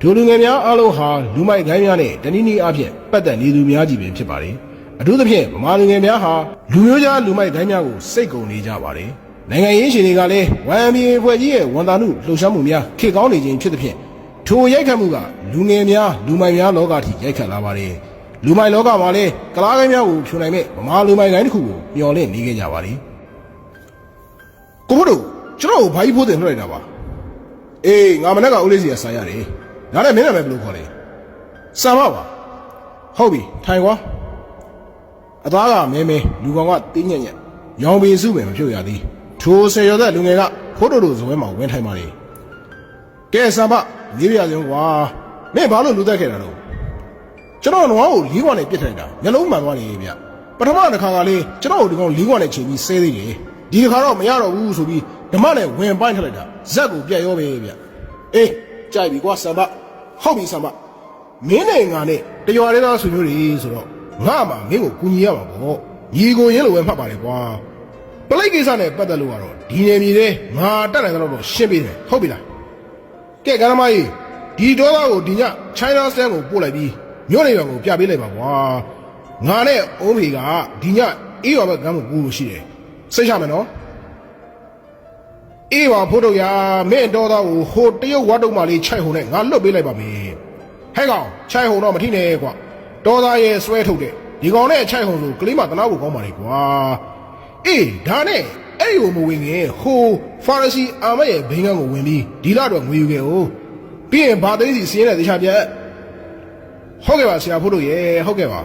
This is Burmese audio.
ဒိုလူငယ်များအားလုံးဟာလူမိုက်ခိုင်းများနဲ့တနည်းနည်းအားဖြင့်ပတ်သက်နေသူများကြီးပင်ဖြစ်ပါတယ်အထူးသဖြင့်ဗမာလူငယ်များဟာလူမျိုးခြားလူမိုက်ခိုင်းများကိုစိတ်ကုန်နေကြပါတယ်နိုင်ငံရေးရှင်တွေကလည်း YMBA ဖွဲ့ကြီးရဲ့ဝန်တာမှုလှုပ်ရှားမှုများခေကောင်းနေခြင်းဖြစ်သဖြင့်ထိုရိုက်ခတ်မှုကလူငယ်များလူမိုက်များလောကထိရိုက်ခတ်လာပါတယ်လူမိုက်လောကမှာလည်းကလားခိုင်းများကိုဖြိုနိုင်မဲ့ဗမာလူမိုက်ခိုင်းတစ်ခုကိုမျှော်လင့်နေကြကြပါတယ်ကိုတို့ကျွန်တော်ဘာကြီးဖို့တင်လွှတ်လိုက်တာပါအေးငါမနေ့ကဦးလေးစီကဆိုင်ရတယ်ဒါနဲ့မင်းနာမည်ဘယ်လိုခေါ်လဲစံမပါဟုတ်ပြီထိုင်ကွာအသားကမဲမဲလူကောင်ကတင်းညက်ညက်ရောင်ပင်စုပဲမဖြုတ်ရသေးထိုဆယ်ရော်သက်လူငယ်ကခိုးတို့ဇွဲမှာဝင်ထိုင်ပါလေကဲစံမလေးပြရစင်းကွာမင်းဘာလို့လူသက်ခဲ့တာတော့ကျွန်တော်နွားကိုလေးခွနဲ့ပြစ်ထိုင်တာမျက်လုံးမှန်သွားနေဗျပထမတစ်ခါကလေးကျွန်တော်ဒီကောင်လေးခွနဲ့ချိန်ပြီးဆဲသေးတယ်ဒီတစ်ခါတော့မရတော့ဘူးဆိုပြီးဓမ္မနဲ့ဝင်ပိုင်းထွက်လိုက်တာဇက်ကိုပြတ်ရောပဲဗျအေးကြိုက်ပြီကွာစံမဟုတ်ပြီစံမမင်းနဲ့ငါနဲ့တရွာလေးသားဆွေမျိုးတွေဆိုတော့ငါမှမင်းကိုကူညီရမှာပေါ့ညီကိုရင်းလိုပဲမှတ်ပါလေကွာပလိတ်ကိစ္စနဲ့ပတ်သက်လို့ကတော့ဒီနေမြေလေးငါတက်နိုင်တော့ရှင်းပေးတယ်ဟုတ်ပြီလားကဲကရမကြီးဒီဒေါသကိုဒီည China Stand ကိုပို့လိုက်ပြီးမြို့နေရွာကိုပြပေးလိုက်ပါကွာငါနဲ့အုံးဖေကဒီညအေးရွာဘက်ကမ်းကိုကူလို့ရှိတယ်စိတ်ချမယ်နော်အေးပါဖို့တော့ရမင်းဒေါသကိုဟိုတရုတ်ဝတ်တုံးမလေးခြိုက်ဟုံနဲ့ငါလွတ်ပေးလိုက်ပါမယ်ဟဲ့ကောင်ခြိုက်ဟုံတော့မထိနဲ့ကွာဒေါသရဲ့ဆွဲထုတ်တဲ့ဒီကောင်နဲ့ခြိုက်ဟုံဆိုကလေးမတနာဖို့ကောင်းပါလေကွာအေးဒါနဲ့အဲ့ဒီကိုမဝင်ခင်ဟိုဖာရစီအာမရဲ့ဘိန်းကန်းကိုဝင်ပြီးဒီလတော့ငွေယူခဲ့ဦးပြီးရင်ဘာသိစီစင်းတဲ့တခြားပြက်ဟုတ်ကဲ့ပါဆရာဖို့တို့ရဲ့ဟုတ်ကဲ့ပါ